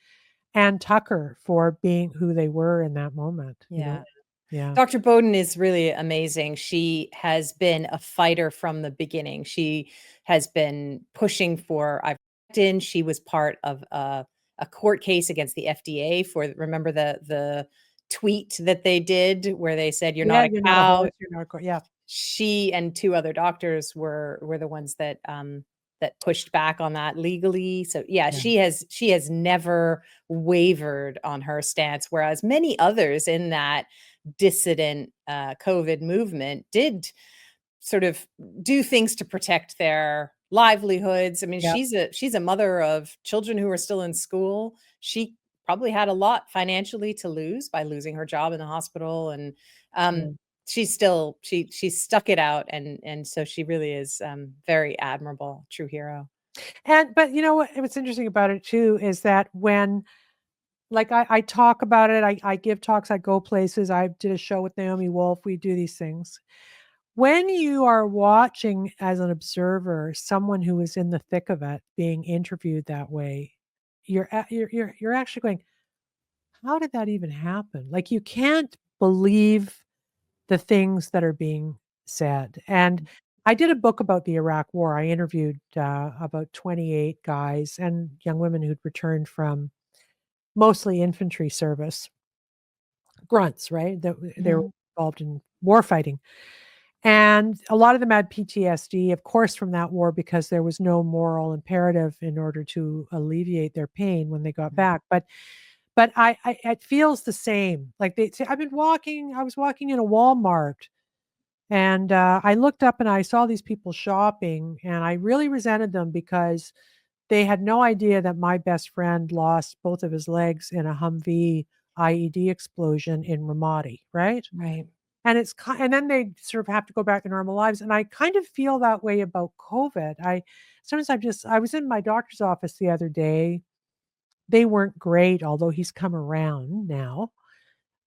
and Tucker for being who they were in that moment, Yeah. Yeah. Dr. Bowden is really amazing. She has been a fighter from the beginning. She has been pushing for ivermectin. She was part of a court case against the FDA for, remember the tweet that they did where they said you're Yeah, not a you're not a cow. horse, you're not a yeah. She and two other doctors were the ones that that pushed back on that legally. So yeah, she has never wavered on her stance, whereas many others in that dissident COVID movement did sort of do things to protect their livelihoods. I mean, Yeah. she's a mother of children who are still in school. She probably had a lot financially to lose by losing her job in the hospital, and she's still she stuck it out, and so she really is very admirable, true hero. But you know what's interesting about it too is that when, like, I talk about it, I give talks, I go places, I did a show with Naomi Wolf, we do these things. When you are watching as an observer someone who is in the thick of it being interviewed that way, you're actually going, how did that even happen? Like, you can't believe the things that are being said. And I did a book about the Iraq War. I interviewed about 28 guys and young women who'd returned from mostly infantry service, grunts, right? They were involved in war fighting. And a lot of them had PTSD, of course, from that war, because there was no moral imperative in order to alleviate their pain when they got back. But I it feels the same. Like, they say, I was walking in a Walmart, and I looked up and I saw these people shopping, and I really resented them because they had no idea that my best friend lost both of his legs in a Humvee IED explosion in Ramadi, right? Right. And and then they sort of have to go back to normal lives. And I kind of feel that way about COVID. I was in my doctor's office the other day. They weren't great, although he's come around now.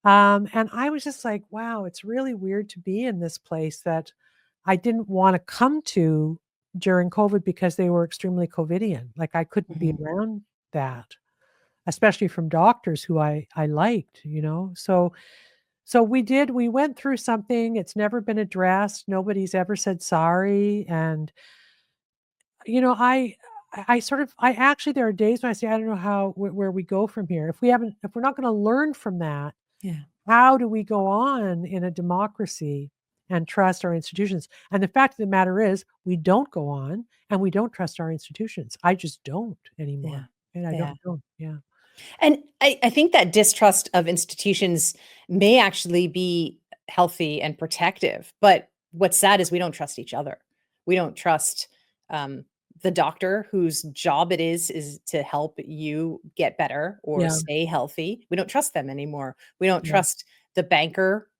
And I was just like, wow, it's really weird to be in this place that I didn't want to come to during COVID because they were extremely COVIDian. Like, I couldn't be around that, especially from doctors who I liked, you know? So we went through something. It's never been addressed. Nobody's ever said sorry. And, you know, I actually, there are days when I say, I don't know where we go from here. If we're not going to learn from that, Yeah. how do we go on in a democracy and trust our institutions? And the fact of the matter is, we don't go on, and we don't trust our institutions. I just don't Yeah. anymore. And I Yeah. don't know. Yeah. And I think that distrust of institutions may actually be healthy and protective. But what's sad is we don't trust each other. We don't trust the doctor whose job it is to help you get better or Yeah. stay healthy. We don't trust them anymore. We don't Yeah. trust the banker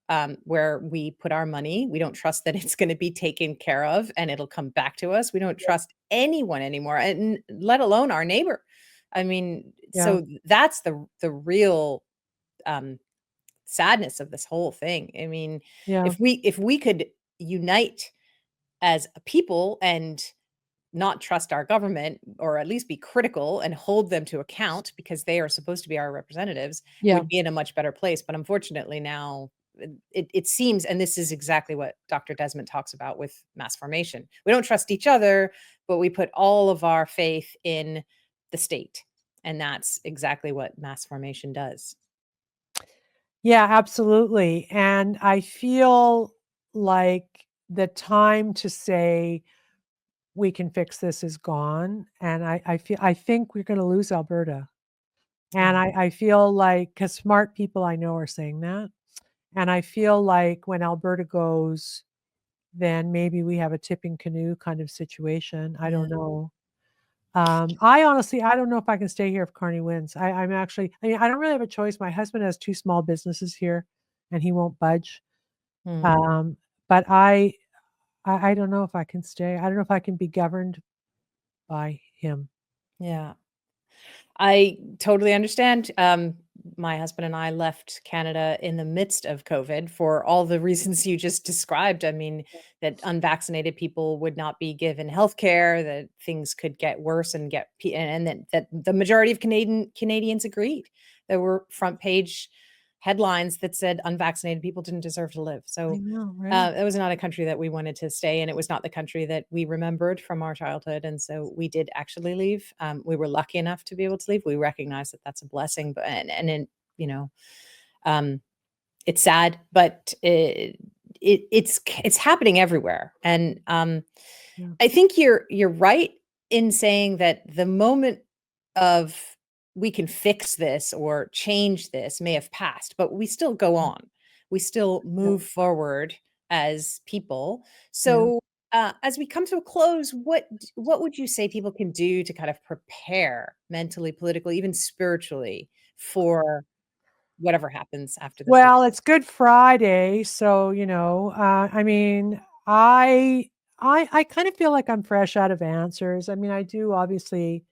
where we put our money. We don't trust that it's going to be taken care of and it'll come back to us. We don't trust anyone anymore, and let alone our neighbor. I mean, Yeah. so that's the real sadness of this whole thing. I mean, Yeah. if we could unite as a people and not trust our government, or at least be critical and hold them to account because they are supposed to be our representatives, Yeah. we'd be in a much better place. But unfortunately now it seems, and this is exactly what Dr. Desmond talks about with mass formation. We don't trust each other, but we put all of our faith in the state. And that's exactly what mass formation does. Yeah, absolutely. And I feel like the time to say we can fix this is gone. And I think we're going to lose Alberta. And Yeah. I feel like, because smart people I know are saying that. And I feel like when Alberta goes, then maybe we have a tipping canoe kind of situation. I Yeah. don't know. I don't know if I can stay here if Carney wins. I mean, I don't really have a choice. My husband has 2 small businesses here, and he won't budge. Mhm. But I don't know if I can stay. I don't know if I can be governed by him. Yeah. I totally understand. My husband and I left Canada in the midst of COVID for all the reasons you just described. I mean, that unvaccinated people would not be given healthcare, that things could get worse and and that the majority of Canadians agreed. There were front page headlines that said unvaccinated people didn't deserve to live. I So know, right? it was not a country that we wanted to stay in. It was not the country that we remembered from our childhood, and so we did actually leave. We were lucky enough to be able to leave. We recognize that that's a blessing, but you know, um, it's sad, but it's happening everywhere, and Yeah. I think you're right in saying that the moment of we can fix this or change this may have passed, but we still go on. We still Yeah. move forward as people. Yeah. So, as we come to a close, what would you say people can do to kind of prepare mentally, politically, even spiritually for whatever happens after this? Well, it's Good Friday, so, I mean, I kind of feel like I'm fresh out of answers. I mean, I do obviously,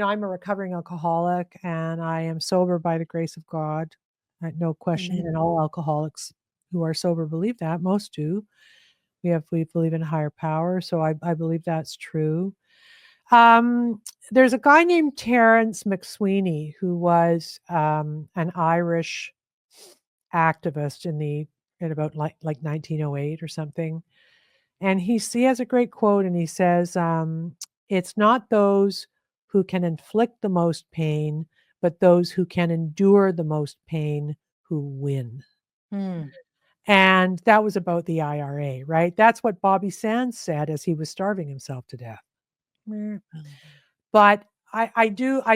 I'm a recovering alcoholic and I am sober by the grace of God. No question. Amen. And all alcoholics who are sober believe that. Most do. We believe in a higher power, so I believe that's true. There's a guy named Terence McSweeney who was an Irish activist in about like 1908 or something. And he has a great quote, and he says, "It's not those who can inflict the most pain, but those who can endure the most pain who win." Mm. And that was about the IRA, right? That's what Bobby Sands said as he was starving himself to death. Meh. But I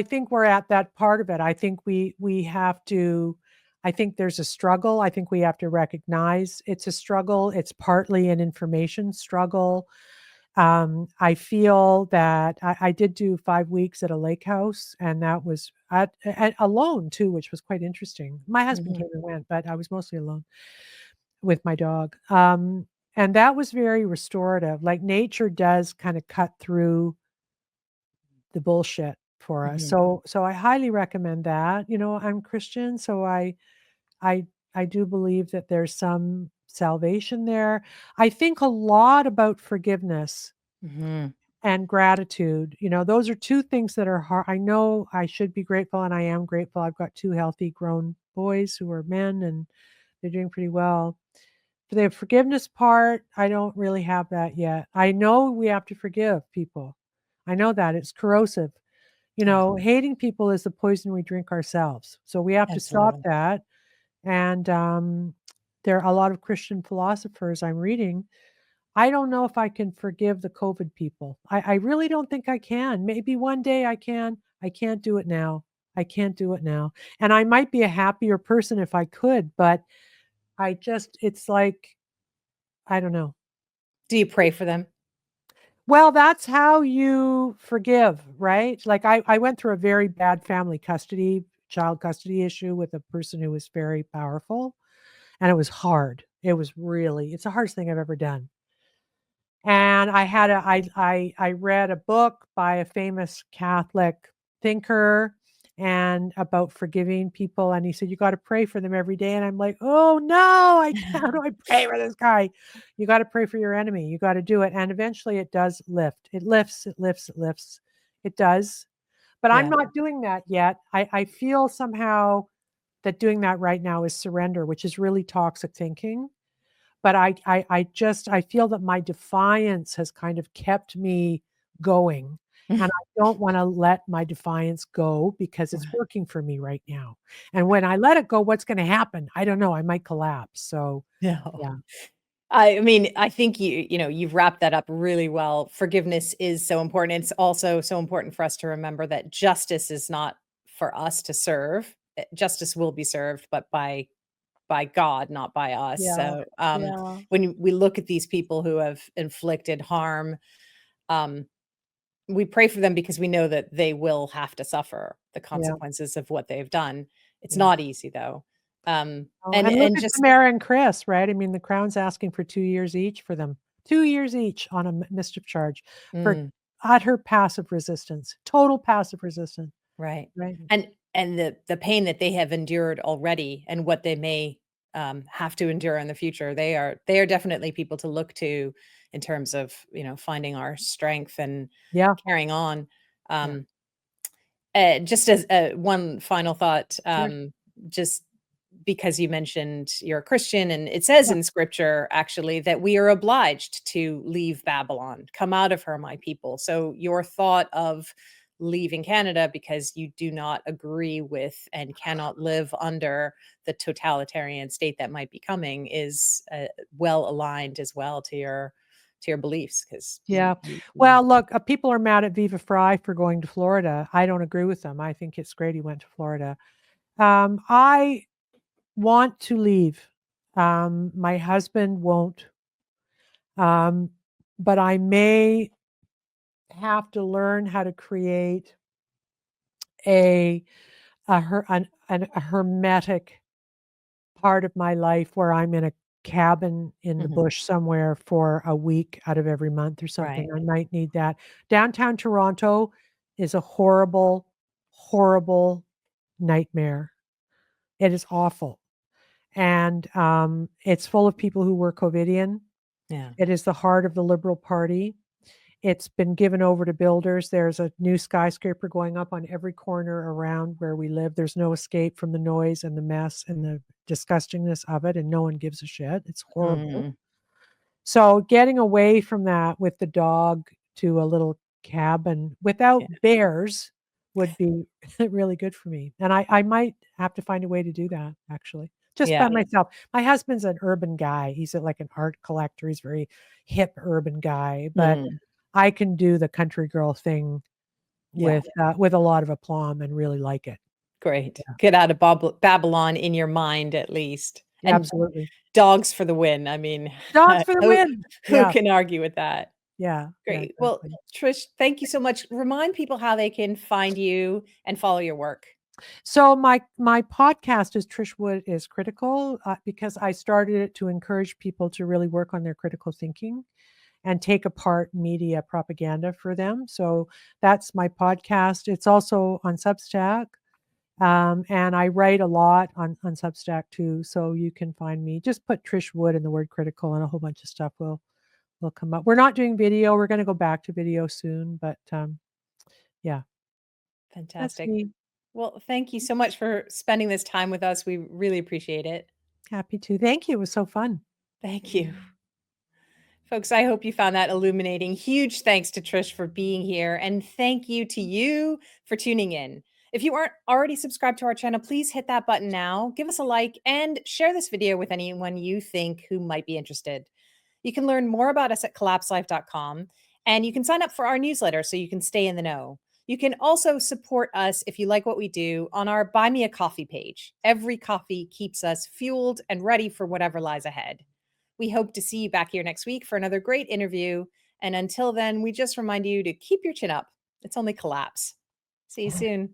think we're at that part of it. I think we have to. I think there's a struggle. I think we have to recognize it's a struggle. It's partly an information struggle. I feel that I did do 5 weeks at a lake house, and that was alone too, which was quite interesting. My husband Mhm. came and went, but I was mostly alone with my dog. And that was very restorative. Like nature does kind of cut through the bullshit for us. Mhm. So I highly recommend that. I'm Christian, so I I do believe that there's some salvation there. I think a lot about forgiveness Mhm. and gratitude. Those are two things that are hard. I know I should be grateful and I am grateful. I've got two healthy grown boys who are men and they're doing pretty well. For the forgiveness part, I don't really have that yet. I know we have to forgive people. I know that it's corrosive. Yes, Hating people is the poison we drink ourselves. So we have to stop absolutely. that. And there are a lot of Christian philosophers I'm reading. I don't know if I can forgive the COVID people. I really don't think I can. Maybe one day I can. I can't do it now. I can't do it now. And I might be a happier person if I could, but it's like, I don't know. Do you pray for them? Well, that's how you forgive, right? Like I went through a very bad child custody issue with a person who was very powerful, and it was hard. It's the hardest thing I've ever done. And I read a book by a famous Catholic thinker and about forgiving people. And he said, you got to pray for them every day. And I'm like, oh no, I can't. How do I pray for this guy? You got to pray for your enemy. You got to do it. And eventually it does lift. It lifts, it lifts, it lifts. It does. But I'm Yeah. not doing that yet. I feel somehow that doing that right now is surrender, which is really toxic thinking. But I feel that my defiance has kind of kept me going, and I don't wanna let my defiance go because it's Right. working for me right now, and when I let it go, what's gonna happen? I don't know, I might collapse, so No. yeah. I mean, I think you've wrapped that up really well. Forgiveness is so important. It's also so important for us to remember that justice is not for us to serve. Justice will be served, but by God, not by us. Yeah, So, yeah, we look at these people who have inflicted harm, um, we pray for them because we know that they will have to suffer the yeah, consequences of what they've done. It's yeah. not easy though. Oh, And and look and at just Tamara and Chris, right? I mean, the Crown's asking for 2 years each for them. 2 years each on a mischief charge for mm, utter passive resistance, total passive resistance, right. right? And the pain that they have endured already and what they may have to endure in the future, they are definitely people to look to in terms of finding our strength and Yeah, carrying on. yeah, Um, just as one final thought, sure. just because you mentioned you're a Christian, and it says Yeah, in scripture actually that we are obliged to leave Babylon, come out of her, my people. So your thought of leaving Canada because you do not agree with and cannot live under the totalitarian state that might be coming is well aligned as well to your beliefs, because Yeah. Well, look, people are mad at Viva Fry for going to Florida. I don't agree with them. I think it's great he went to Florida. I want to leave. My husband won't. But I may have to learn how to create a hermetic part of my life where I'm in a cabin in the bush somewhere for a week out of every month or something. Right. I might need that. Downtown Toronto is a horrible, horrible nightmare. It is awful. And it's full of people who were COVIDian. Yeah. It is the heart of the Liberal Party. It's been given over to builders. There's a new skyscraper going up on every corner around where we live. There's no escape from the noise and the mess and the disgustingness of it, and no one gives a shit. It's horrible. So getting away from that with the dog to a little cabin without bears would be really good for me. And I might have to find a way to do that, actually, just by myself. My husband's an urban guy. He's like an art collector. He's very hip urban guy, but I can do the country girl thing with a lot of aplomb and really like it. Great. Get out of Babylon in your mind, at least. And Absolutely. dogs for the win. I mean, Dogs for the win. Who can argue with that? Yeah. Great. Yeah, Well, Trish, thank you so much. Remind people how they can find you and follow your work. So my podcast is Trish Wood is Critical, because I started it to encourage people to really work on their critical thinking and take apart media propaganda for them. So that's my podcast. It's also on Substack. And I write a lot on Substack too. So you can find me. Just put Trish Wood and the word critical, and a whole bunch of stuff will come up. We're not doing video. We're going to go back to video soon, but yeah. Fantastic. Well, thank you so much for spending this time with us. We really appreciate it. Happy to. Thank you. It was so fun. Thank you. Folks, I hope you found that illuminating. Huge thanks to Trish for being here, and thank you to you for tuning in. If you aren't already subscribed to our channel, please hit that button now, give us a like, and share this video with anyone you think who might be interested. You can learn more about us at collapselife.com, and you can sign up for our newsletter so you can stay in the know. You can also support us if you like what we do on our Buy Me a Coffee page. Every coffee keeps us fueled and ready for whatever lies ahead. We hope to see you back here next week for another great interview. And until then, we just remind you to keep your chin up. It's only collapse. See you soon.